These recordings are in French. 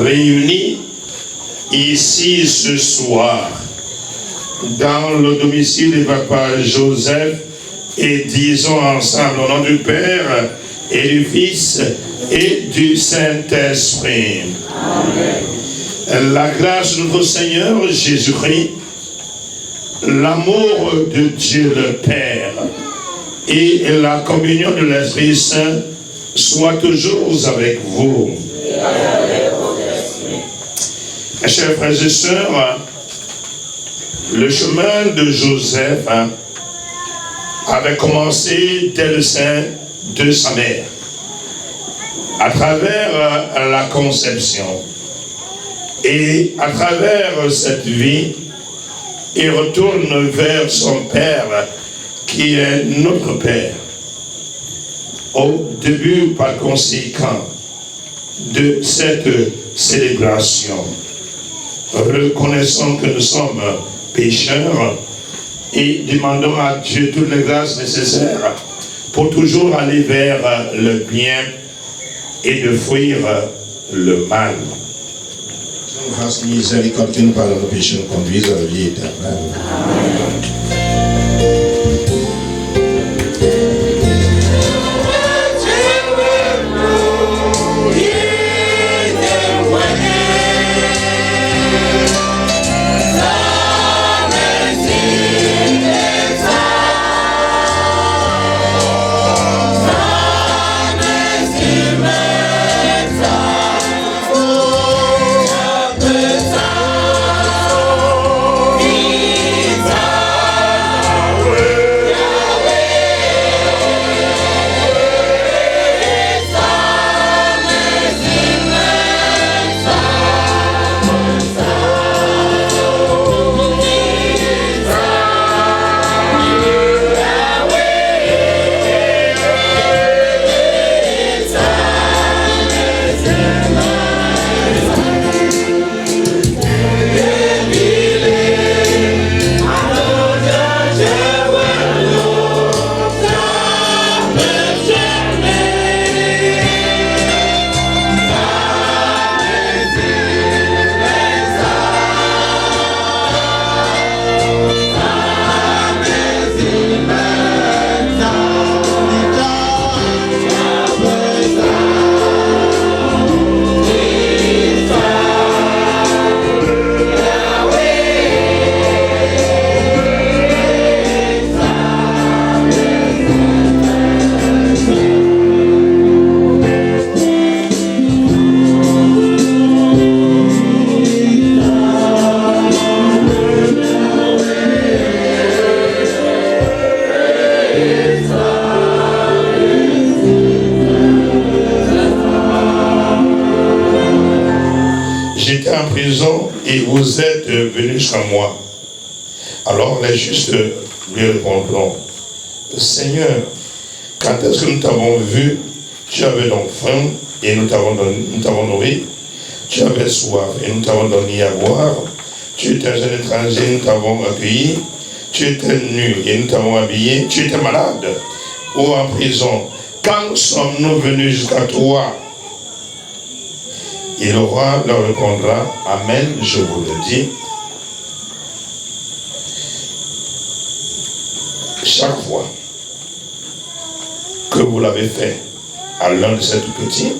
réunis ici ce soir dans le domicile de Papa Joseph et disons ensemble au nom du Père et du Fils et du Saint-Esprit. Amen. La grâce de notre Seigneur Jésus-Christ, l'amour de Dieu le Père et la communion de l'Esprit Saint soient toujours avec vous. Chers frères et sœurs, le chemin de Joseph avait commencé dès le sein de sa mère. à travers la conception. Et à travers cette vie, il retourne vers son Père, qui est notre Père. Au début, par conséquent, de cette célébration, reconnaissons que nous sommes pécheurs et demandons à Dieu toutes les grâces nécessaires pour toujours aller vers le bien et de fuir le mal. Grâce miséricorde qui nous pardonne nos péchés, nous conduise à la vie éternelle. Amen. J'étais en prison et vous êtes venus jusqu'à moi. Alors les justes lui répondront, Seigneur, quand est-ce que nous t'avons vu? Tu avais donc faim et nous t'avons nourri. Tu avais soif et nous t'avons donné à boire. Tu étais un étranger, nous t'avons accueilli. Tu étais nu et nous t'avons habillé. Tu étais malade ou en prison. Quand sommes-nous venus jusqu'à toi? Et le roi leur répondra, Amen, je vous le dis. Chaque fois que vous l'avez fait à l'un de ces tout petits,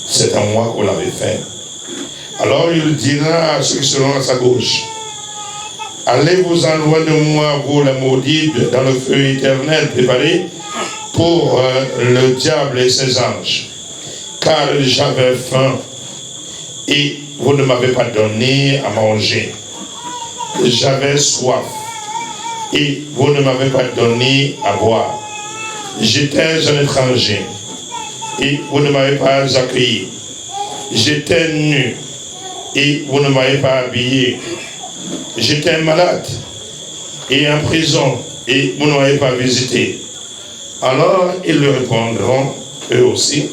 c'est à moi que vous l'avez fait. Alors il dira à ceux qui seront à sa gauche, allez-vous-en loin de moi, vous les maudits, dans le feu éternel préparé pour le diable et ses anges. Car j'avais faim et vous ne m'avez pas donné à manger. J'avais soif et vous ne m'avez pas donné à boire. J'étais un étranger et vous ne m'avez pas accueilli. J'étais nu et vous ne m'avez pas habillé. J'étais malade et en prison et vous ne m'avez pas visité. Alors ils lui répondront, eux aussi,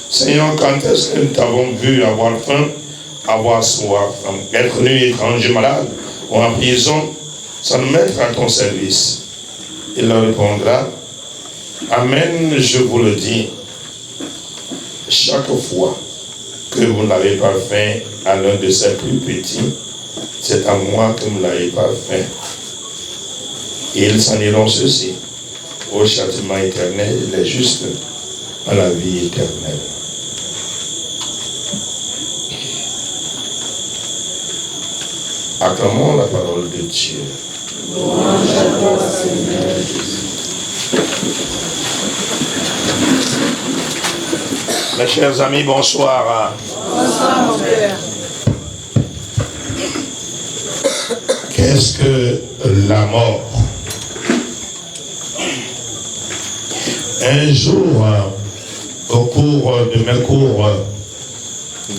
Seigneur, quand est-ce que nous t'avons vu avoir faim, avoir soif, être nu, étranger, malade ou en prison, sans nous mettre à ton service? Il leur répondra, Amen, je vous le dis, chaque fois que vous n'avez pas fait à l'un de ces plus petits, c'est à moi que vous ne l'avez pas fait. Et ils s'en iront ceci, au châtiment éternel, les justes à la vie éternelle. Acclamons la parole de Dieu. Louange à toi, Seigneur Jésus. Mes chers amis, bonsoir. Bonsoir, mon Père. Qu'est-ce que la mort? Un jour, au cours de mes cours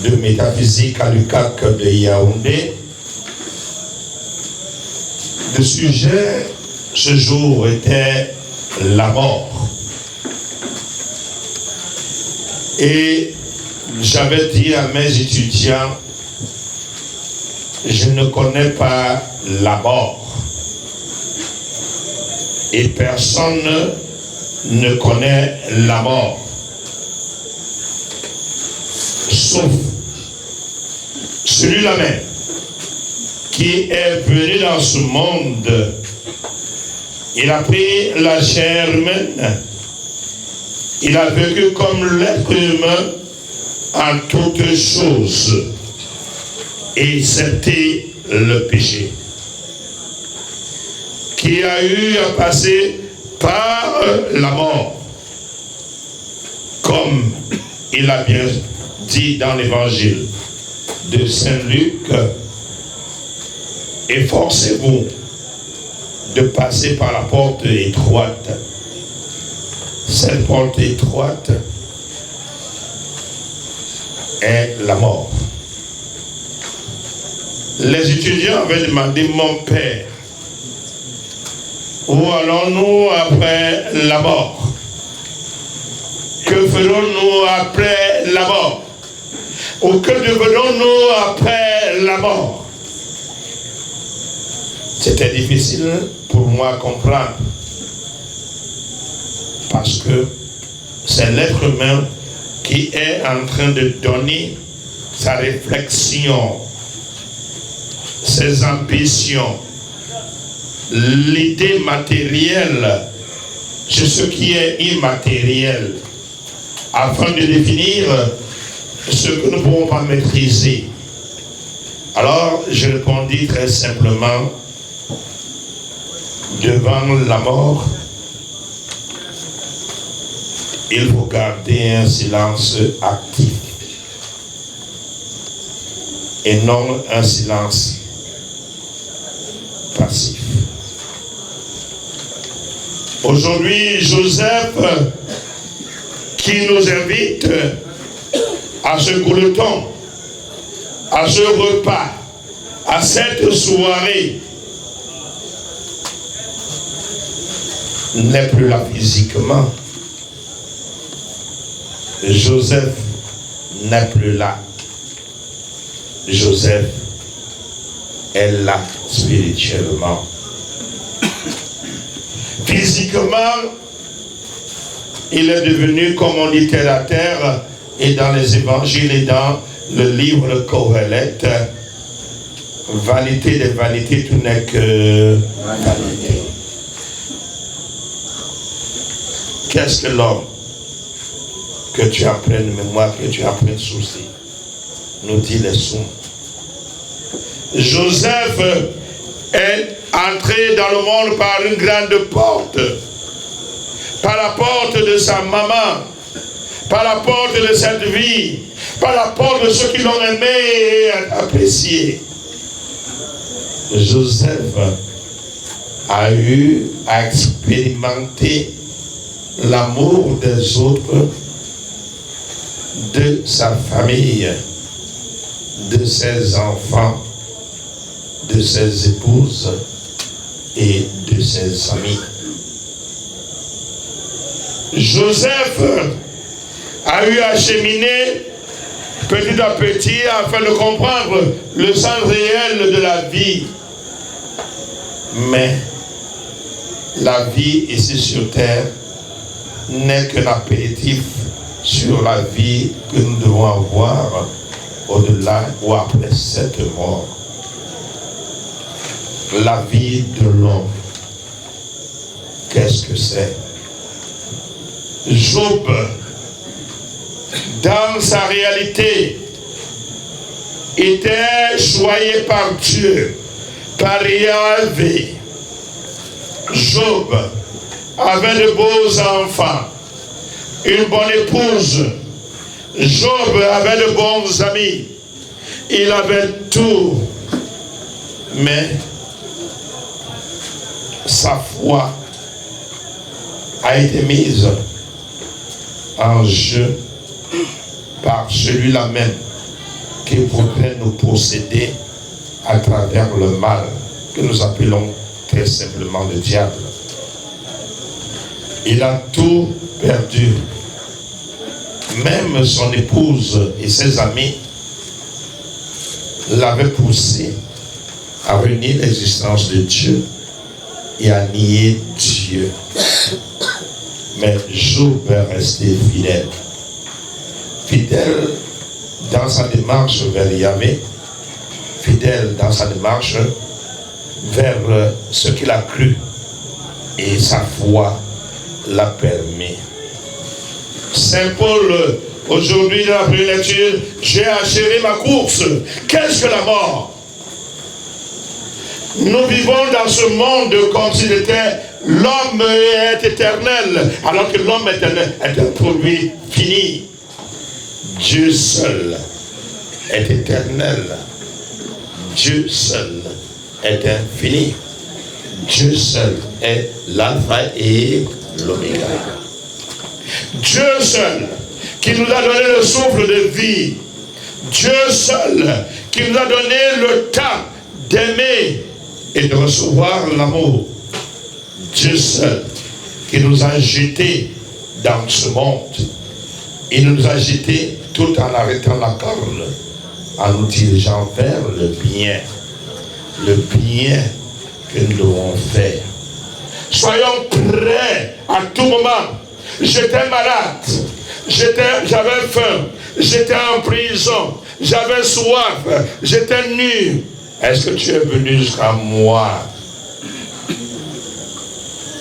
de métaphysique à l'UCAC de Yaoundé. Le sujet ce jour était la mort. Et j'avais dit à mes étudiants, je ne connais pas la mort. Et personne ne connaît la mort. Sauf celui-là même qui est venu dans ce monde. Il a pris la chair humaine. Il a vécu comme l'être humain en toutes choses. Et c'était le péché. Qui a eu à passer par la mort. Comme il a bien dit dans l'évangile de Saint Luc, efforcez-vous de passer par la porte étroite. Cette porte étroite est la mort. Les étudiants avaient demandé, mon père, où allons-nous après la mort? Que ferons-nous après la mort? Ou que devenons-nous après la mort? C'était difficile pour moi à comprendre. Parce que c'est l'être humain qui est en train de donner sa réflexion, ses ambitions, l'idée matérielle sur ce qui est immatériel, afin de définir ce que nous ne pouvons pas maîtriser. Alors, je répondis très simplement, devant la mort, il faut garder un silence actif et non un silence passif. Aujourd'hui, Joseph, qui nous invite à ce gouleton, à ce repas, à cette soirée, n'est plus là physiquement. Joseph n'est plus là. Joseph est là spirituellement. Physiquement, il est devenu, comme on dit terre à terre, et dans les évangiles et dans le livre Qoheleth, vanité des vanités, tout n'est que vanité. Qu'est-ce que l'homme? Que tu apprennes mémoire, que tu apprennes souci, nous dit les sons. Joseph est entré dans le monde par une grande porte, par la porte de sa maman, par la porte de cette vie, par la porte de ceux qui l'ont aimé et apprécié. Joseph a eu à expérimenter l'amour des autres, de sa famille, de ses enfants, de ses épouses et de ses amis. Joseph a eu à cheminer petit à petit afin de comprendre le sens réel de la vie. Mais la vie ici sur terre n'est qu'un apéritif sur la vie que nous devons avoir au-delà ou après cette mort. La vie de l'homme, qu'est-ce que c'est? Job, dans sa réalité, était choyé par Dieu, par Yahvé. Job avait de beaux enfants, une bonne épouse. Job avait de bons amis. Il avait tout. Mais sa foi a été mise en jeu par celui-là même qui voudrait nous posséder à travers le mal que nous appelons très simplement le diable. Il a tout perdu. Même son épouse et ses amis l'avaient poussé à renier l'existence de Dieu et à nier Dieu. Mais Job est resté fidèle. Fidèle dans sa démarche vers Yahvé, fidèle dans sa démarche vers ce qu'il a cru, et sa foi l'a permis. Saint Paul, aujourd'hui dans la première lecture, j'ai achevé ma course. Qu'est-ce que la mort? Nous vivons dans ce monde comme s'il était l'homme est éternel, alors que l'homme éternel est un produit fini. Dieu seul est éternel. Dieu seul est infini. Dieu seul est l'alpha et l'oméga. Dieu seul qui nous a donné le souffle de vie. Dieu seul qui nous a donné le temps d'aimer et de recevoir l'amour. Dieu seul qui nous a jetés dans ce monde. Il nous a jetés tout en arrêtant la corde, en nous dirigeant vers le bien que nous devons faire. Soyons prêts à tout moment. J'étais malade, j'avais faim, j'étais en prison, j'avais soif, j'étais nu. Est-ce que tu es venu jusqu'à moi?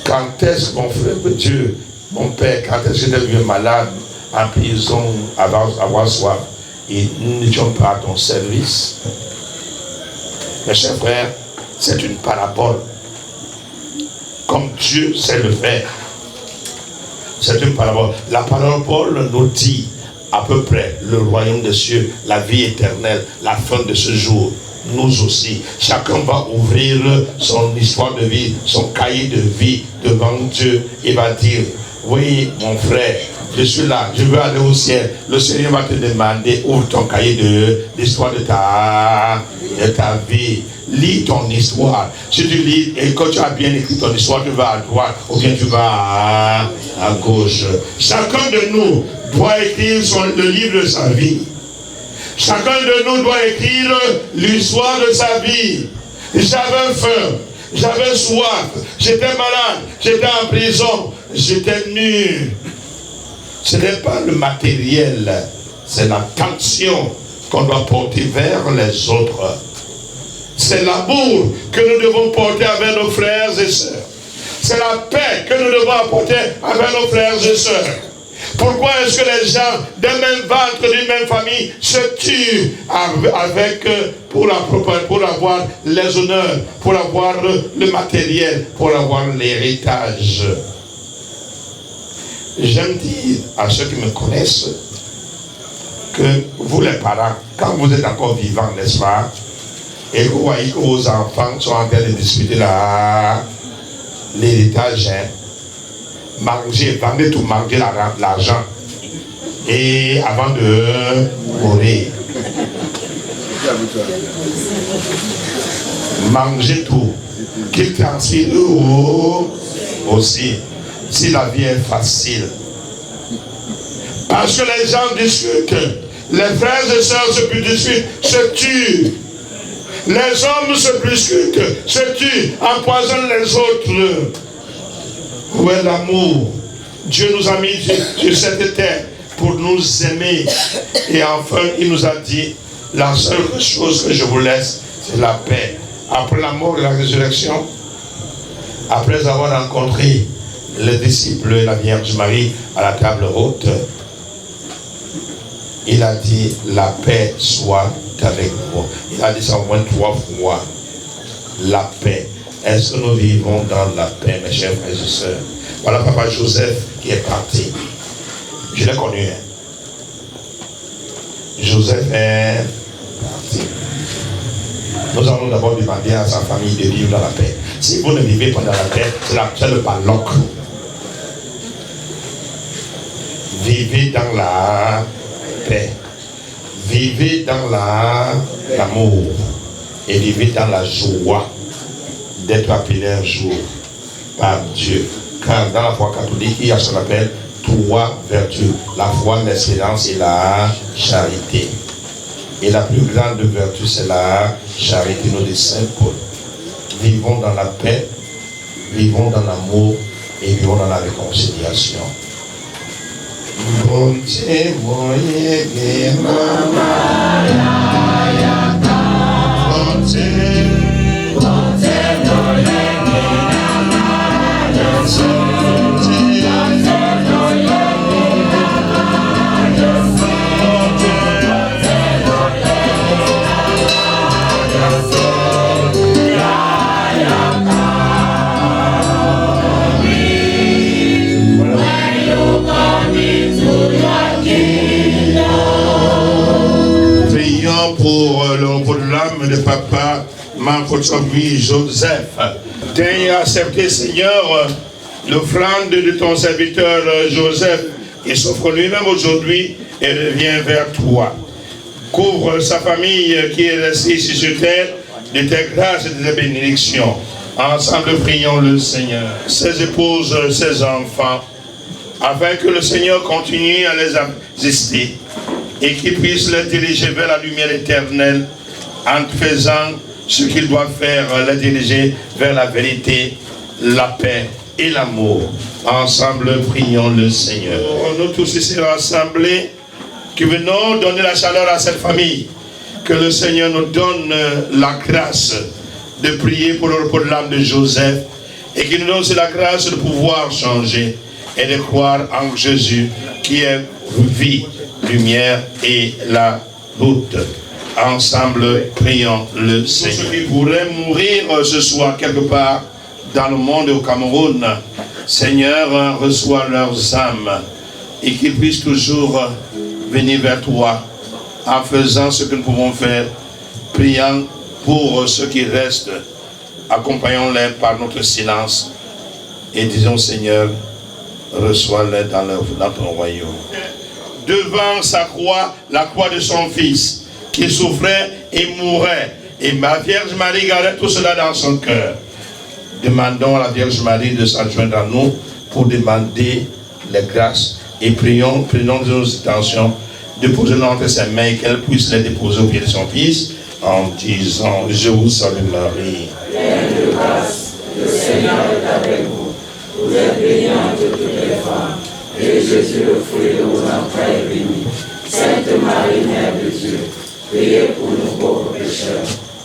Quand est-ce que mon frère de Dieu, mon père, quand est-ce que tu es venu malade, en prison, avoir soif, et nous n'étions pas à ton service? Mes chers frères, c'est une parabole. Comme Dieu sait le faire. C'est une parabole. La parabole nous dit à peu près le royaume des cieux, la vie éternelle, la fin de ce jour. Nous aussi, chacun va ouvrir son histoire de vie, son cahier de vie devant Dieu et va dire, oui mon frère, je suis là, je veux aller au ciel. Le Seigneur va te demander, ouvre ton cahier de l'histoire de ta vie. Lis ton histoire. Si tu lis et quand tu as bien écrit ton histoire, tu vas à droite ou bien tu vas à gauche. Chacun de nous doit écrire le livre de sa vie. Chacun de nous doit écrire l'histoire de sa vie. J'avais faim, j'avais soif, j'étais malade, j'étais en prison, j'étais nu. Ce n'est pas le matériel, c'est l'attention qu'on doit porter vers les autres. C'est l'amour que nous devons porter avec nos frères et sœurs. C'est la paix que nous devons apporter avec nos frères et sœurs. Pourquoi est-ce que les gens d'un même ventre, d'une même famille se tuent pour avoir les honneurs, pour avoir le matériel, pour avoir l'héritage? J'aime dire à ceux qui me connaissent que vous les parents, quand vous êtes encore vivants, n'est-ce pas, et que vous voyez que vos enfants sont en train de discuter l'héritage, vendez tout, mangez l'argent. Et avant de mourir, mangez tout. Qu'ils transfèrent eux aussi, si la vie est facile. Parce que les gens discutent, les frères et sœurs se tuent. Les hommes se discutent, se tuent, empoisonnent les autres. Où est l'amour? Dieu nous a mis sur cette terre pour nous aimer. Et enfin, il nous a dit, la seule chose que je vous laisse, c'est la paix. Après la mort et la résurrection, après avoir rencontré les disciples et la Vierge Marie à la table haute, il a dit, la paix soit avec vous. Il a dit ça au moins 3 fois. La paix. Est-ce que nous vivons dans la paix, mes chers frères et sœurs? Voilà papa Joseph qui est parti. Je l'ai connu. Joseph est parti. Nous allons d'abord demander à sa famille de vivre dans la paix. Si vous ne vivez pas dans la paix, c'est le baloc. Vivez dans la paix. Vivez dans l'amour et vivez dans la joie d'être appelé un jour par Dieu. Car dans la foi catholique, il y a ce qu'on appelle 3 vertus. La foi, l'espérance et la charité. Et la plus grande vertu, c'est la charité, nous dit Saint Paul. Vivons dans la paix, vivons dans l'amour et vivons dans la réconciliation. Bon Dieu, pour l'âme de papa, Manfotsobi Joseph. Daigne accepter, Seigneur, l'offrande de ton serviteur Joseph. Il s'offre lui-même aujourd'hui et revient vers toi. Couvre sa famille qui est restée ici sur terre de tes grâces et de tes bénédictions. Ensemble, prions le Seigneur. Ses épouses, ses enfants, afin que le Seigneur continue à les assister et qu'il puisse les diriger vers la lumière éternelle en faisant ce qu'il doit faire, les diriger vers la vérité, la paix et l'amour. Ensemble, prions le Seigneur. Nous tous ici rassemblés, qui venons donner la chaleur à cette famille, que le Seigneur nous donne la grâce de prier pour l'âme de Joseph et qu'il nous donne aussi la grâce de pouvoir changer et de croire en Jésus qui est vie, lumière et la route. Ensemble, prions le Seigneur. Ceux qui pourraient mourir ce soir quelque part dans le monde au Cameroun, Seigneur, reçois leurs âmes et qu'ils puissent toujours venir vers toi en faisant ce que nous pouvons faire, priant pour ceux qui restent, accompagnons-les par notre silence et disons Seigneur, reçois-les dans ton royaume. Devant sa croix, la croix de son fils, qui souffrait et mourait. Et ma Vierge Marie gardait tout cela dans son cœur. Demandons à la Vierge Marie de s'adjoindre à nous pour demander les grâces. Et prenons nos intentions de poser entre ses mains et qu'elle puisse les déposer au pied de son fils en disant, je vous salue Marie. Pleine de grâce, le Seigneur est avec vous. Vous êtes bénie entre toutes les femmes. Et Jésus, le fruit de vos entrailles, est béni. Sainte Marie, Mère de Dieu, priez pour nous pauvres pécheurs,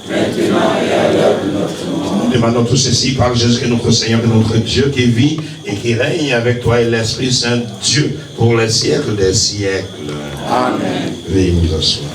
maintenant et à l'heure de notre mort. Nous demandons tout ceci par Jésus, notre Seigneur, notre Dieu, qui vit et qui règne avec toi et l'Esprit Saint, Dieu, pour les siècles des siècles. Amen. Veuillez vous asseoir.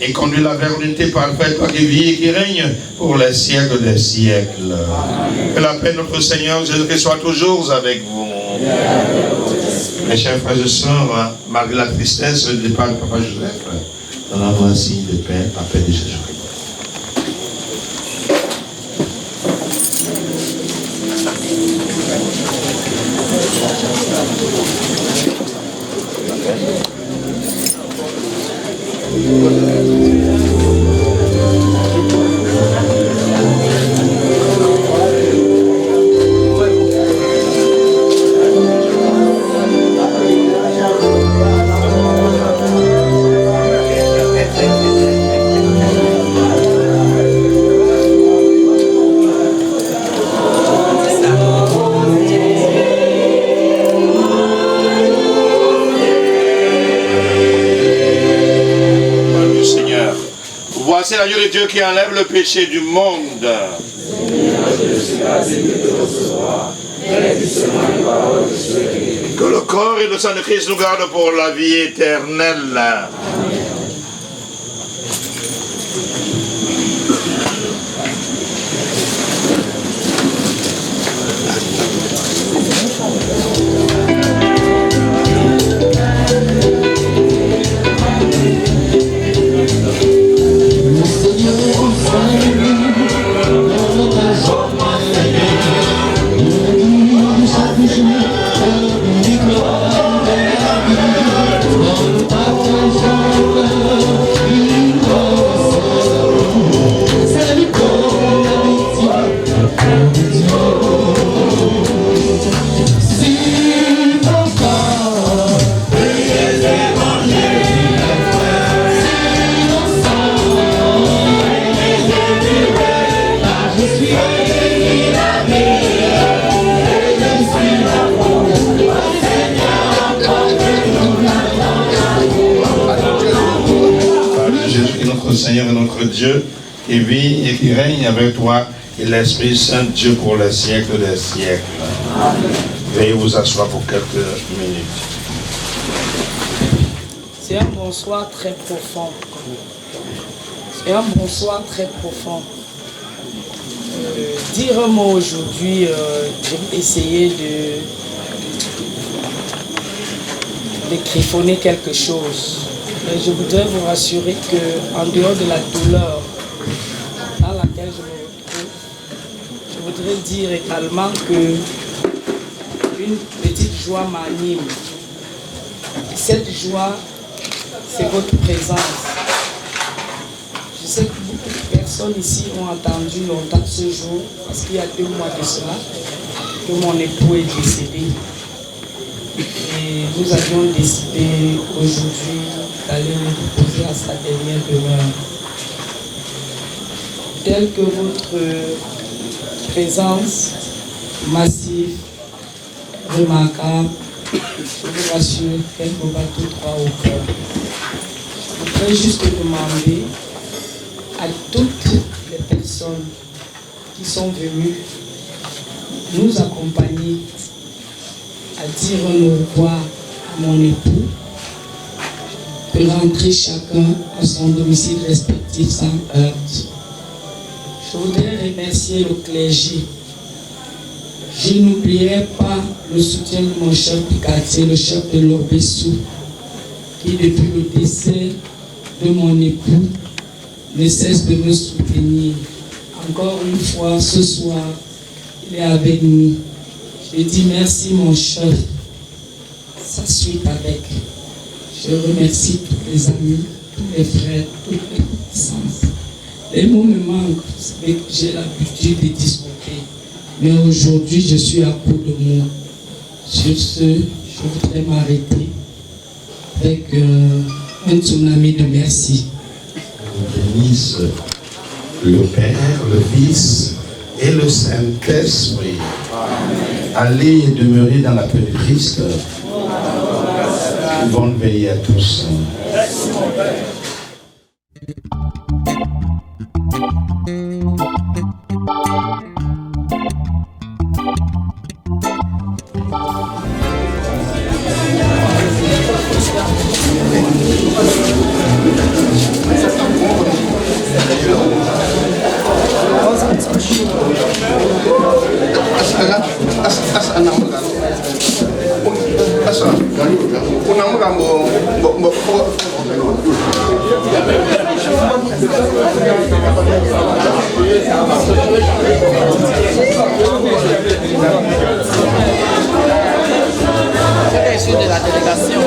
et conduis la vers l'unité parfaite, toi qui vis et qui règne pour les siècles des siècles. Que la paix de notre Seigneur Jésus-Christ soit toujours avec vous. Mes chers frères et sœurs, malgré la tristesse du départ de Papa Joseph, nous avons un signe de paix, la paix de Jésus-Christ. C'est l'agneau de Dieu qui enlève le péché du monde. Que le corps et le sang de Christ nous gardent pour la vie éternelle. Seigneur et notre Dieu, qui vit et qui règne avec toi et l'Esprit Saint Dieu pour les siècles des siècles. Veuillez vous asseoir pour quelques minutes. C'est un bonsoir très profond. C'est un bonsoir très profond. Dire un mot aujourd'hui, je vais essayer de griffonner quelque chose. Et je voudrais vous rassurer qu'en dehors de la douleur dans laquelle je me retrouve, je voudrais dire également qu'une petite joie m'anime. Et cette joie, c'est votre présence. Je sais que beaucoup de personnes ici ont entendu longtemps ce jour, parce qu'il y a 2 mois de cela, que mon époux est décédé. Et nous avions décidé aujourd'hui d'aller le déposer à sa dernière demeure. Telle que votre présence massive, remarquable, je vous rassure qu'elle me bat tout droit au cœur. Je voudrais juste demander à toutes les personnes qui sont venues nous accompagner à dire un au revoir à mon époux, de rentrer chacun à son domicile respectif sans heurte. Je voudrais remercier le clergé. Je n'oublierai pas le soutien de mon chef du quartier, le chef de l'Orbessou, qui depuis le décès de mon époux ne cesse de me soutenir. Encore une fois, ce soir, il est avec nous. Je dis merci mon chef. Ça suit avec. Je remercie tous les amis, tous les frères, toutes les connaissances. Les mots me manquent, vous savez que j'ai l'habitude de discuter. Mais aujourd'hui, je suis à court de mots. Sur ce, je voudrais m'arrêter avec un tsunami de merci. Nous bénisse le Père, le Fils et le Saint-Esprit. Allez et demeurez dans la paix de Christ. Bonne veille à tous. Issu de la délégation.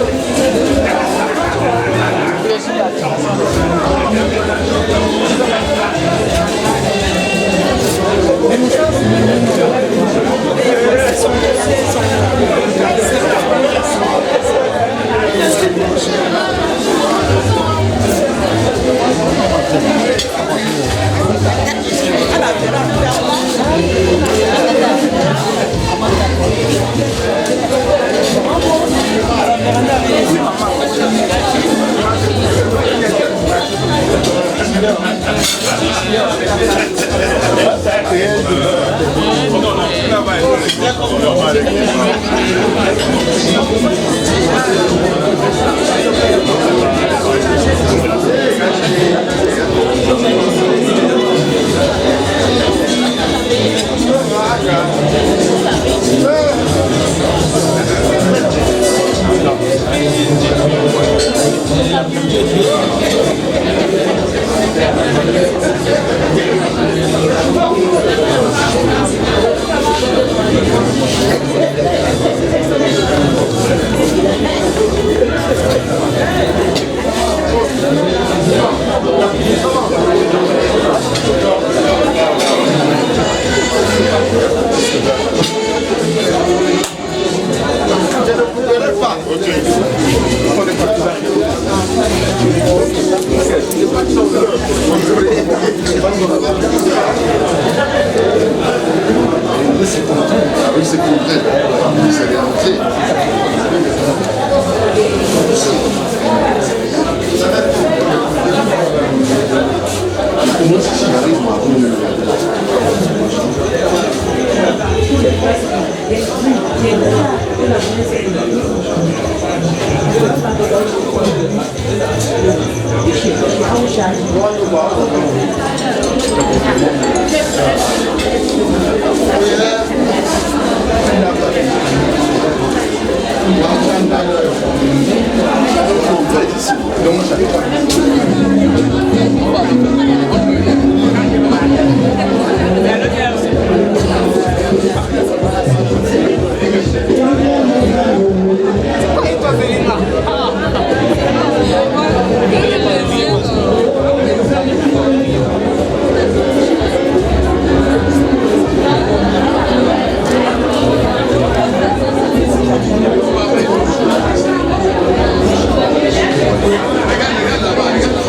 Regarde là-bas, regarde.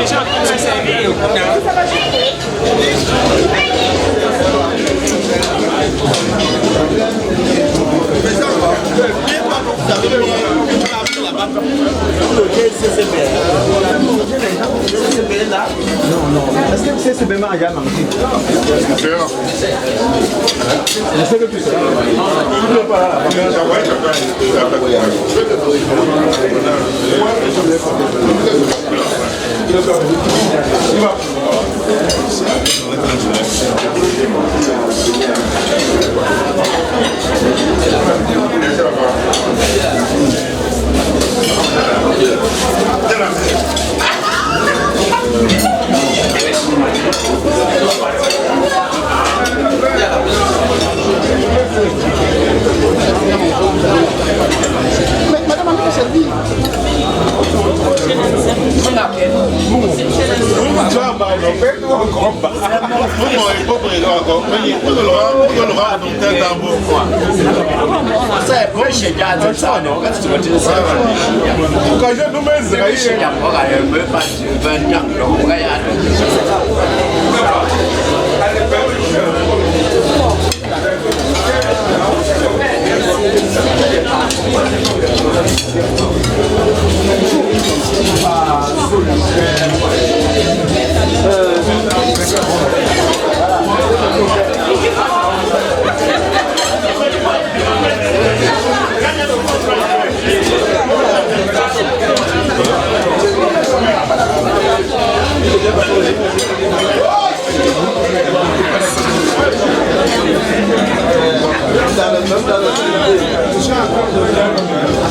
déjà en train de se servir le Non. Est-ce que c'est ce bébé à Yann? Je sais que tu sais. Il n'est pas là.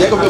Jacob